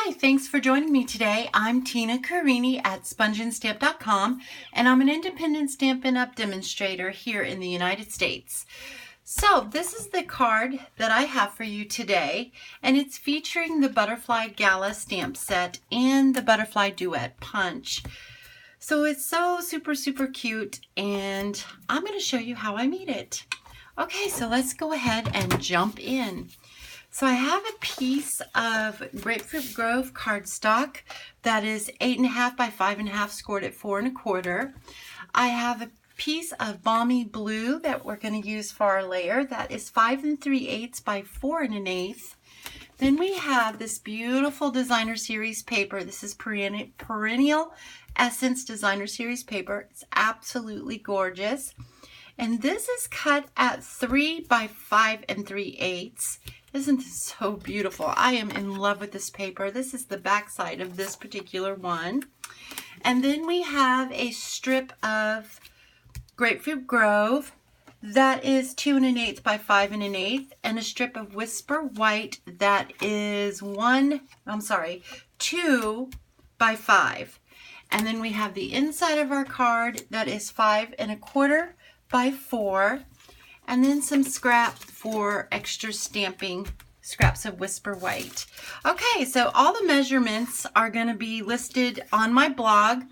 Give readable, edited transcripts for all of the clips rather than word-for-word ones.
Hi, thanks for joining me today. I'm Tina Carini at SpongeandStamp.com, and I'm an independent Stampin' Up! Demonstrator here in the United States. So this is the card that I have for you today, and it's featuring the Butterfly Gala stamp set and the Butterfly Duet Punch. So it's so super cute, and I'm going to show you how I made it. Okay, so let's go ahead and jump in. So I have a piece of Grapefruit Grove cardstock that is 8.5 by 5.5 scored at 4 1/4. I have a piece of Balmy Blue that we're going to use for our layer that is 5 3/8 by 4 1/8. Then we have this beautiful Designer Series paper. This is Perennial Essence Designer Series paper. It's absolutely gorgeous. And this is cut at 3 by 5 3/8. Isn't this so beautiful? I am in love with this paper. This is the back side of this particular one. And then we have a strip of Grapefruit Grove that is 2 1/8 by 5 1/8, and a strip of Whisper White that is 2 by 5. And then we have the inside of our card that is 5 1/4 by 4, and then some scrap for extra stamping, scraps of Whisper White. Okay, so all the measurements are going to be listed on my blog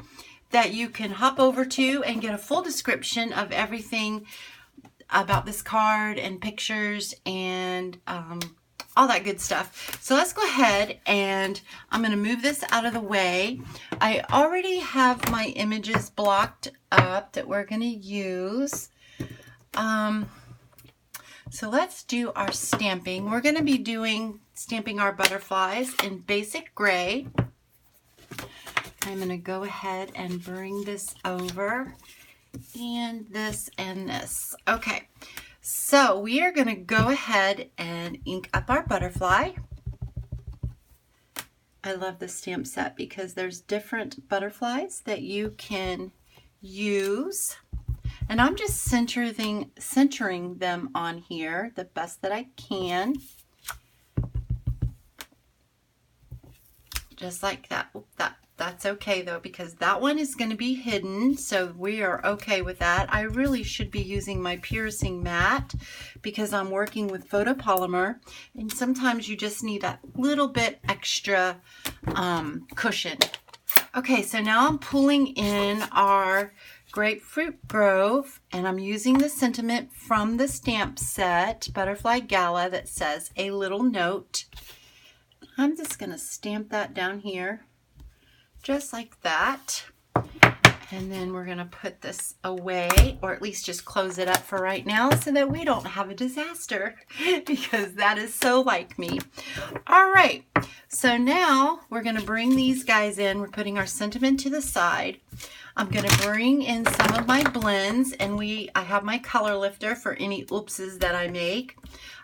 that you can hop over to and get a full description of everything about this card and pictures and all that good stuff. So let's go ahead, and I'm going to move this out of the way. I already have my images blocked up that we're going to use. So let's do our stamping. We're going to be stamping our butterflies in basic gray. I'm going to go ahead and bring this over, and this and this. Okay, so we are going to go ahead and ink up our butterfly. I love this stamp set because there's different butterflies that you can use. And I'm just centering them on here the best that I can. Just like that. That's okay though, because that one is going to be hidden, so we are okay with that. I really should be using my piercing mat because I'm working with photopolymer, and sometimes you just need that little bit extra cushion. Okay, so now I'm pulling in our Grapefruit Grove, and I'm using the sentiment from the stamp set, Butterfly Gala, that says a little note. I'm just going to stamp that down here, just like that. And then we're going to put this away, or at least just close it up for right now so that we don't have a disaster, because that is so like me. All right, so now we're going to bring these guys in. We're putting our sentiment to the side. I'm going to bring in some of my blends, and I have my color lifter for any oopses that I make.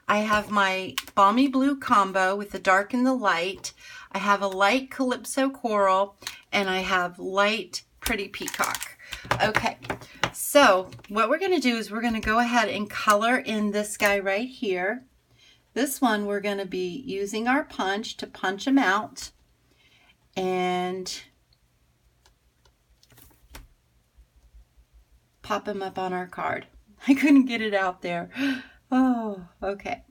I have my Balmy Blue combo with the dark and the light. I have a light Calypso Coral, and I have light Pretty Peacock. Okay, so what we're going to do is we're going to go ahead and color in this guy right here. This one we're going to be using our punch to punch him out, and pop him up on our card. I couldn't get it out there. Oh, okay.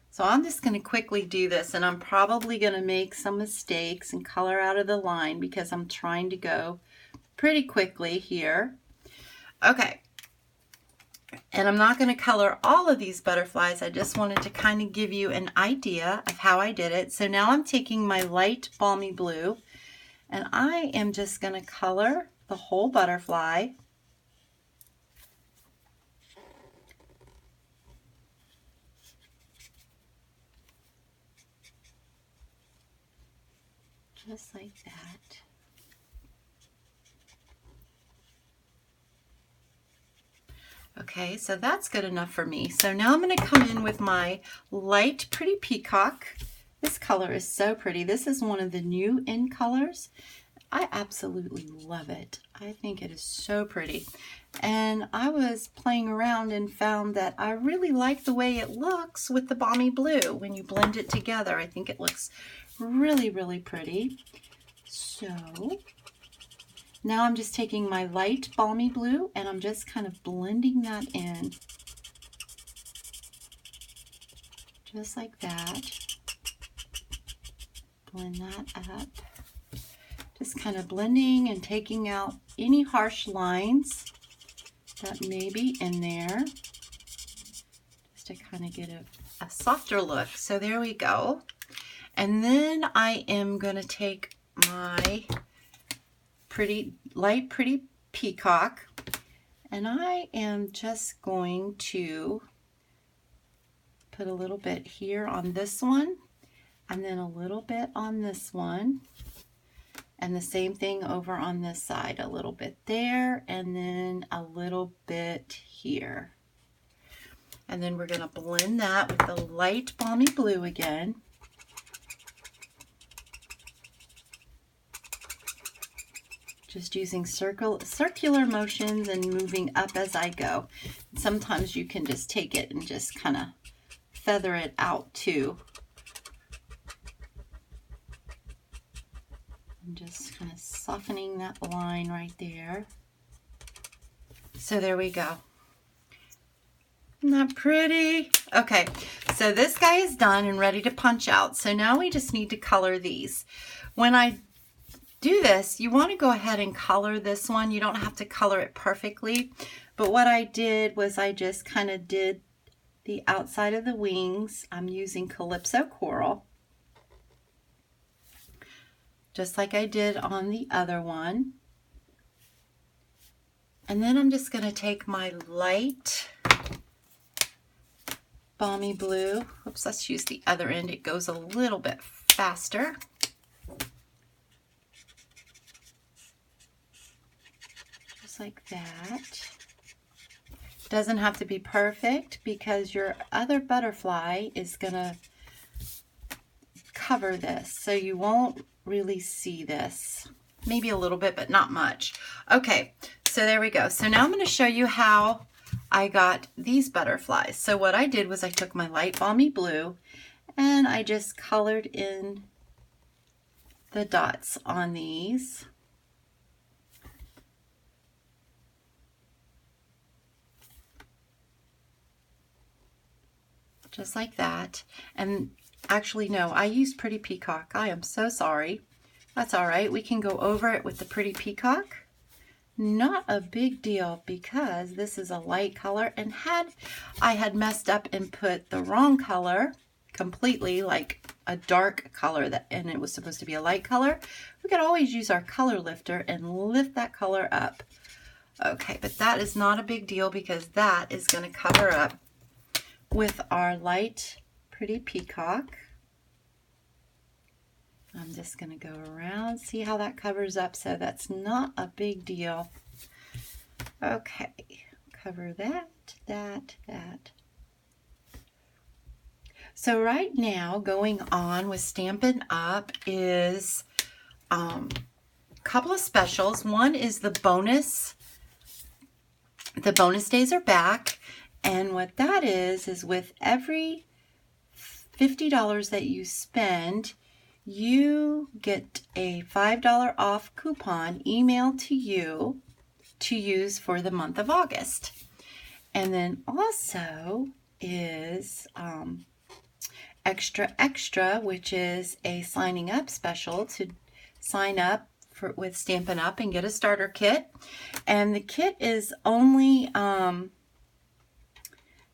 So I'm just going to quickly do this, and I'm probably going to make some mistakes and color out of the line because I'm trying to go pretty quickly here. Okay. And I'm not going to color all of these butterflies. I just wanted to kind of give you an idea of how I did it. So now I'm taking my light Balmy Blue, and I am just going to color the whole butterfly. Just like that. Okay, so that's good enough for me. So now I'm going to come in with my light Pretty Peacock. This color is so pretty. This is one of the new in colors. I absolutely love it. I think it is so pretty. And I was playing around and found that I really like the way it looks with the Balmy Blue when you blend it together. I think it looks Really, really pretty. So now I'm just taking my light balmy blue and I'm just kind of blending that in. Just like that. Blend that up. Just kind of blending and taking out any harsh lines that may be in there. Just to kind of get a softer look. So there we go. And then I am going to take my light pretty peacock, and I am just going to put a little bit here on this one, and then a little bit on this one, and the same thing over on this side, a little bit there, and then a little bit here. And then we're going to blend that with the light balmy blue again. Just using circular motions and moving up as I go. Sometimes you can just take it and just kind of feather it out too. I'm just kind of softening that line right there. So there we go. Isn't that pretty? Okay, so this guy is done and ready to punch out. So now we just need to color these. When I do this, you want to go ahead and color this one. You don't have to color it perfectly, but what I did was I just kind of did the outside of the wings. I'm using Calypso Coral, just like I did on the other one. And then I'm just going to take my light balmy blue. Oops, let's use the other end. It goes a little bit faster. Like that. Doesn't have to be perfect because your other butterfly is gonna cover this, so you won't really see this. Maybe a little bit, but not much. Okay, so there we go. So now I'm going to show you how I got these butterflies. So what I did was I took my light balmy blue and I just colored in the dots on these. Just like that. And actually, no, I used Pretty Peacock. I am so sorry. That's all right. We can go over it with the Pretty Peacock. Not a big deal because this is a light color, and I had messed up and put the wrong color completely, like a dark color, and it was supposed to be a light color, we could always use our color lifter and lift that color up. Okay, but that is not a big deal because that is going to cover up with our light Pretty Peacock. I'm just going to go around, see how that covers up, so that's not a big deal. Okay, cover that, that. So right now, going on with Stampin' Up is a couple of specials. One is the bonus. The bonus days are back. And what that is with every $50 that you spend, you get a $5 off coupon emailed to you to use for the month of August. And then also is Extra Extra, which is a signing up special to sign up with Stampin' Up and get a starter kit. And the kit is only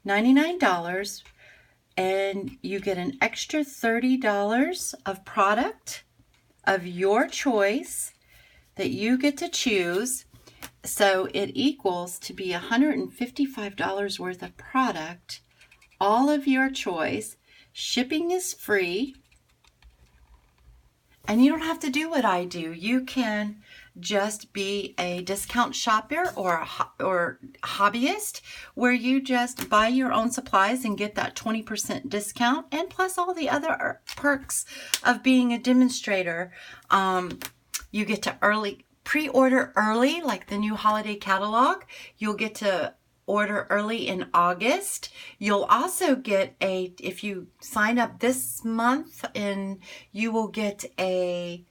$99, and you get an extra $30 of product of your choice that you get to choose. So it equals to be $155 worth of product, all of your choice. Shipping is free, and you don't have to do what I do. You can just be a discount shopper or hobbyist, where you just buy your own supplies and get that 20% discount, and plus all the other perks of being a demonstrator. You get to pre-order early, like the new holiday catalog. You'll get to order early in August, you'll also get if you sign up this month, and you will get a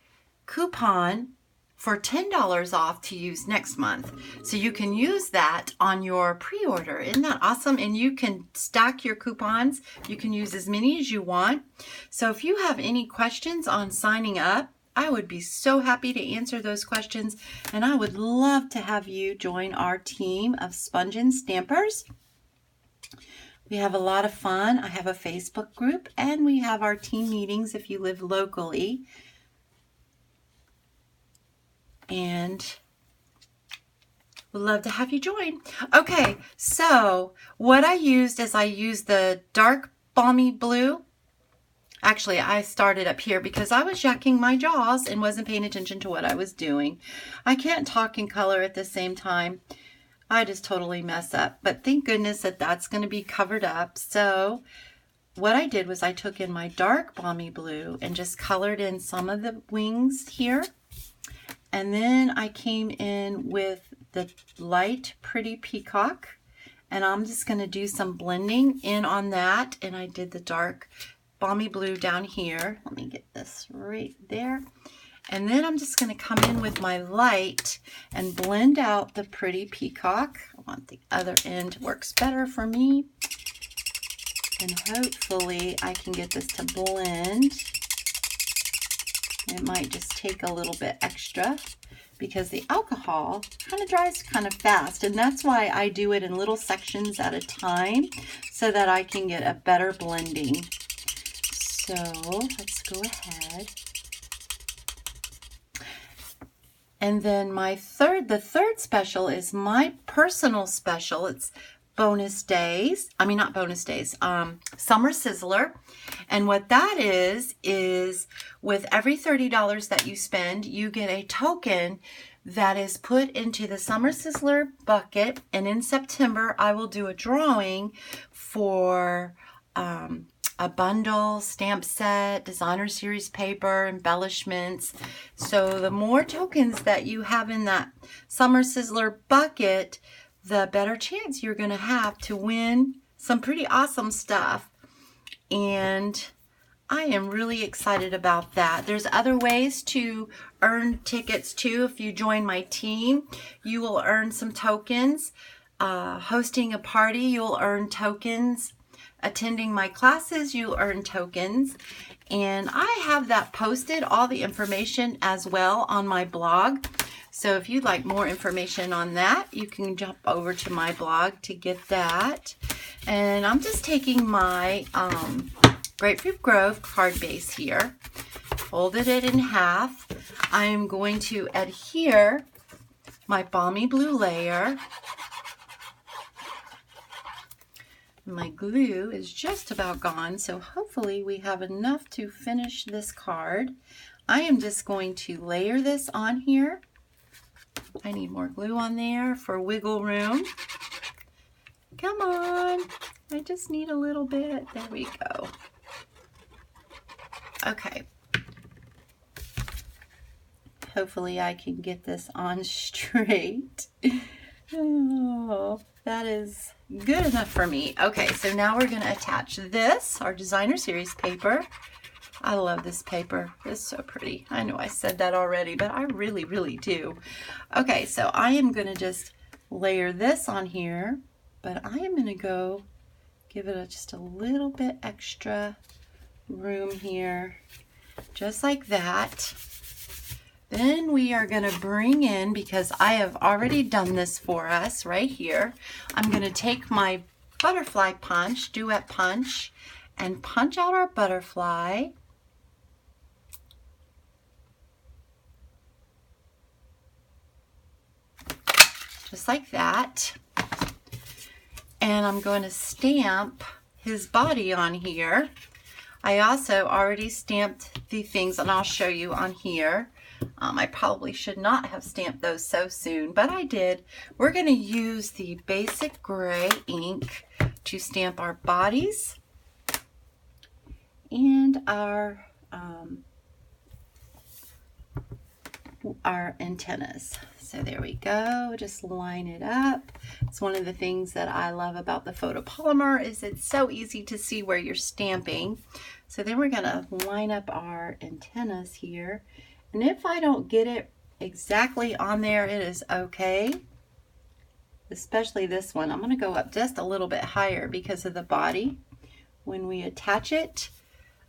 coupon for $10 off to use next month. So you can use that on your pre-order. Isn't that awesome? And you can stack your coupons. You can use as many as you want. So if you have any questions on signing up, I would be so happy to answer those questions. And I would love to have you join our team of Sponge and Stampers. We have a lot of fun. I have a Facebook group, and we have our team meetings if you live locally. And would love to have you join. Okay, so what I used is I used the dark balmy blue. Actually, I started up here because I was yucking my jaws and wasn't paying attention to what I was doing. I can't talk in color at the same time. I just totally mess up. But thank goodness that that's going to be covered up. So what I did was I took in my dark balmy blue and just colored in some of the wings here. And then I came in with the light pretty peacock, and I'm just going to do some blending in on that. And I did the dark balmy blue down here. Let me get this right there. And then I'm just going to come in with my light and blend out the pretty peacock. I want the other end works better for me. And hopefully I can get this to blend. It might just take a little bit extra because the alcohol kind of dries kind of fast, and that's why I do it in little sections at a time so that I can get a better blending. So let's go ahead. And then the third special is my personal special. It's bonus days. I mean, not bonus days, Summer Sizzler. And what that is with every $30 that you spend, you get a token that is put into the Summer Sizzler bucket. And in September, I will do a drawing for a bundle, stamp set, designer series paper, embellishments. So the more tokens that you have in that Summer Sizzler bucket, the better chance you're going to have to win some pretty awesome stuff. And I am really excited about that. There's other ways to earn tickets too. If you join my team, you will earn some tokens. Hosting a party, you'll earn tokens. Attending my classes, you'll earn tokens. And I have that posted, all the information as well, on my blog. So if you'd like more information on that, you can jump over to my blog to get that. And I'm just taking my Grapefruit Grove card base here, folded it in half. I'm going to adhere my balmy blue layer. My glue is just about gone, so hopefully we have enough to finish this card. I am just going to layer this on here. I need more glue on there for wiggle room. Come on, I just need a little bit. There we go. Okay. Hopefully I can get this on straight. Oh, that is good enough for me. Okay, so now we're going to attach this, our designer series paper. I love this paper. It's so pretty. I know I said that already, but I really, really do. Okay, so I am going to just layer this on here, but I am going to go give it just a little bit extra room here, just like that. Then we are going to bring in, because I have already done this for us right here, I'm going to take my butterfly punch, duet punch, and punch out our butterfly. Just like that. And I'm going to stamp his body on here. I also already stamped the things, and I'll show you on here. I probably should not have stamped those so soon, but I did. We're going to use the basic gray ink to stamp our bodies and our our antennas. So there we go, just line it up. It's one of the things that I love about the photopolymer is it's so easy to see where you're stamping. So then we're gonna line up our antennas here. And if I don't get it exactly on there, it is okay. Especially this one. I'm gonna go up just a little bit higher because of the body when we attach it.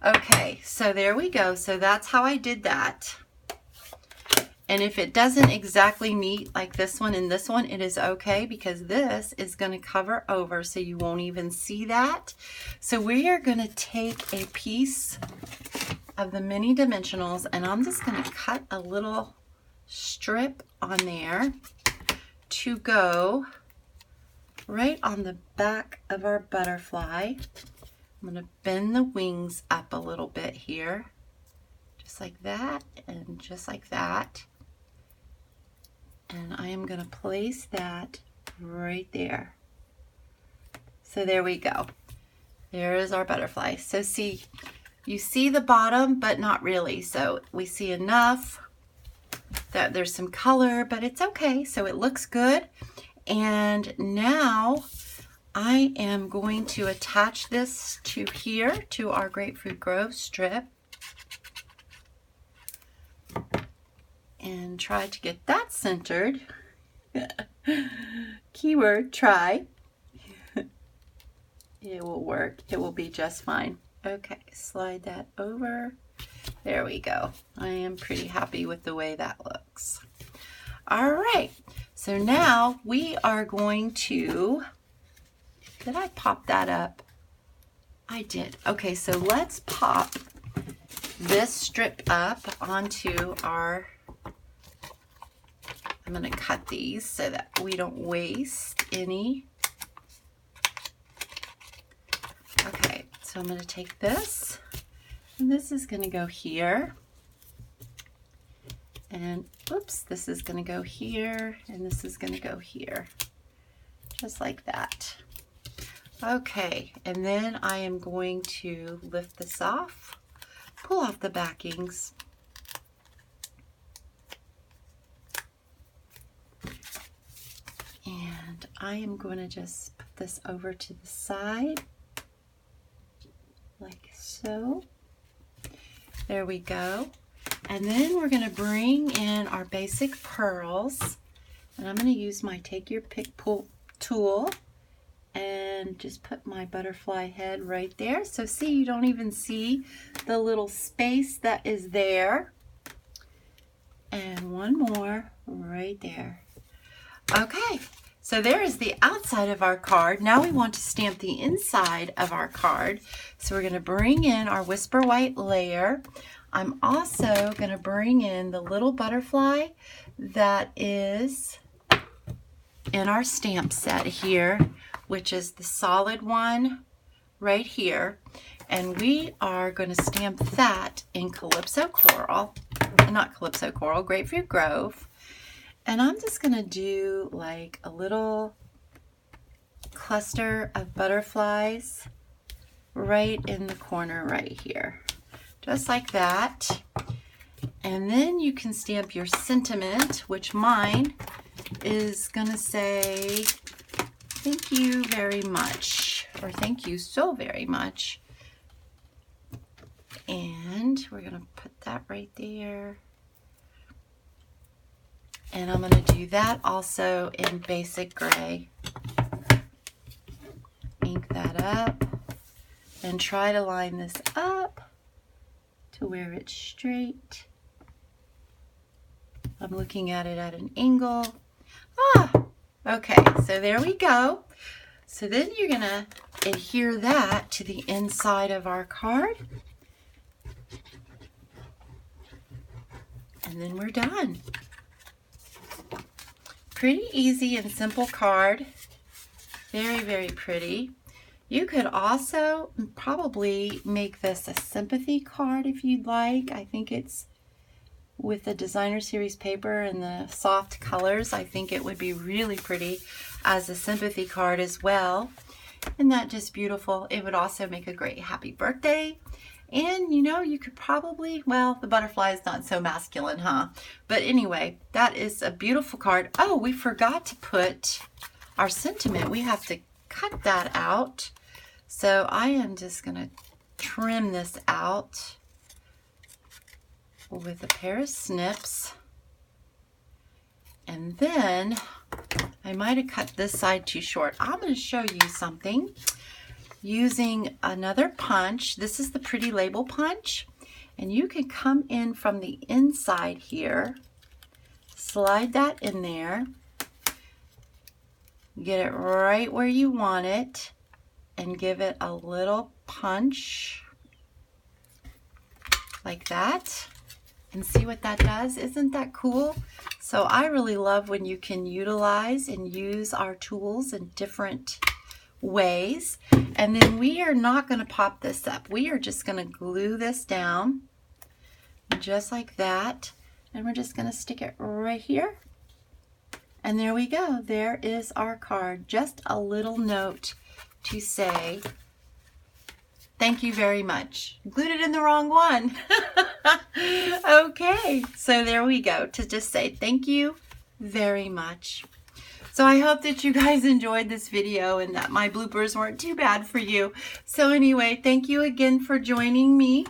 Okay, so there we go. So that's how I did that. And if it doesn't exactly meet like this one and this one, it is okay because this is going to cover over so you won't even see that. So we are going to take a piece of the mini dimensionals and I'm just going to cut a little strip on there to go right on the back of our butterfly. I'm going to bend the wings up a little bit here, just like that and just like that. And I am going to place that right there. So there we go. There is our butterfly. So see, you see the bottom, but not really. So we see enough that there's some color, but it's okay. So it looks good. And now I am going to attach this to here, to our Grapefruit Grove strip. And try to get that centered. Keyword, try. It will work. It will be just fine. Okay, slide that over. There we go. I am pretty happy with the way that looks. All right, so now we are going to, did I pop that up? I did. Okay, so let's pop this strip up onto our, I'm going to cut these so that we don't waste any. Okay, so I'm going to take this, and this is going to go here. And oops, this is going to go here, and this is going to go here. Just like that. Okay, and then I am going to lift this off, pull off the backings. And I am going to just put this over to the side, like so. There we go. And then we're going to bring in our basic pearls. And I'm going to use my Take Your Pick pull tool and just put my butterfly head right there. So see, you don't even see the little space that is there. And one more right there. Okay, so there is the outside of our card. Now we want to stamp the inside of our card. So we're going to bring in our Whisper White layer. I'm also going to bring in the little butterfly that is in our stamp set here, which is the solid one right here. And we are going to stamp that in Calypso Coral, not Calypso Coral, Grapefruit Grove. And I'm just going to do like a little cluster of butterflies right in the corner right here. Just like that. And then you can stamp your sentiment, which mine is going to say, thank you very much, or thank you so very much. And we're going to put that right there. And I'm going to do that also in basic gray. Ink that up and try to line this up to where it's straight. I'm looking at it at an angle. Okay, so there we go. So then you're going to adhere that to the inside of our card. And then we're done. Pretty easy and simple card. Very, very pretty. You could also probably make this a sympathy card if you'd like. I think it's with the designer series paper and the soft colors. I think it would be really pretty as a sympathy card as well. Isn't that just beautiful? It would also make a great happy birthday. And you know, you could probably, well, the butterfly is not so masculine, huh? But anyway, that is a beautiful card. Oh, we forgot to put our sentiment. We have to cut that out. So I am just going to trim this out with a pair of snips. And then I might have cut this side too short. I'm going to show you something using another punch. This is the Pretty Label punch. And you can come in from the inside here, slide that in there, get it right where you want it, and give it a little punch like that. And see what that does? Isn't that cool? So I really love when you can utilize and use our tools in different ways. And then we are not going to pop this up. We are just going to glue this down just like that. And we're just going to stick it right here. And there we go. There is our card. Just a little note to say, thank you very much. Glued it in the wrong one. Okay, so there we go, to just say thank you very much. So I hope that you guys enjoyed this video and that my bloopers weren't too bad for you. So anyway, thank you again for joining me.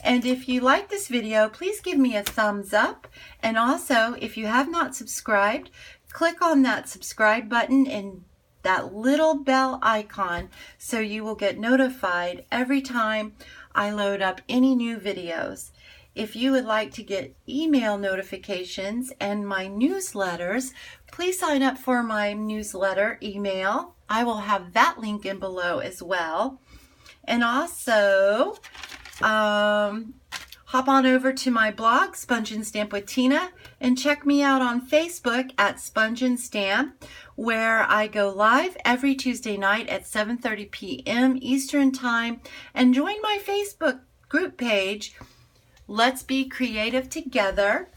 And if you like this video, please give me a thumbs up. And also, if you have not subscribed, click on that subscribe button and that little bell icon so you will get notified every time I load up any new videos. If you would like to get email notifications and my newsletters, please sign up for my newsletter email. I will have that link in below as well. And also, hop on over to my blog, Sponge and Stamp with Tina, and check me out on Facebook at Sponge and Stamp, where I go live every Tuesday night at 7:30 p.m. Eastern Time. And join my Facebook group page, Let's Be Creative Together.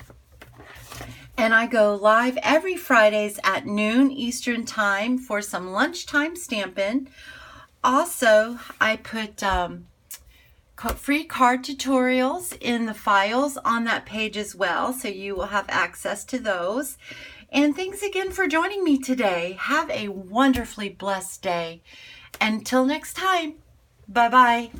And I go live every Fridays at noon Eastern Time for some lunchtime stamping. Also, I put free card tutorials in the files on that page as well, so you will have access to those. And thanks again for joining me today. Have a wonderfully blessed day. Until next time, bye-bye.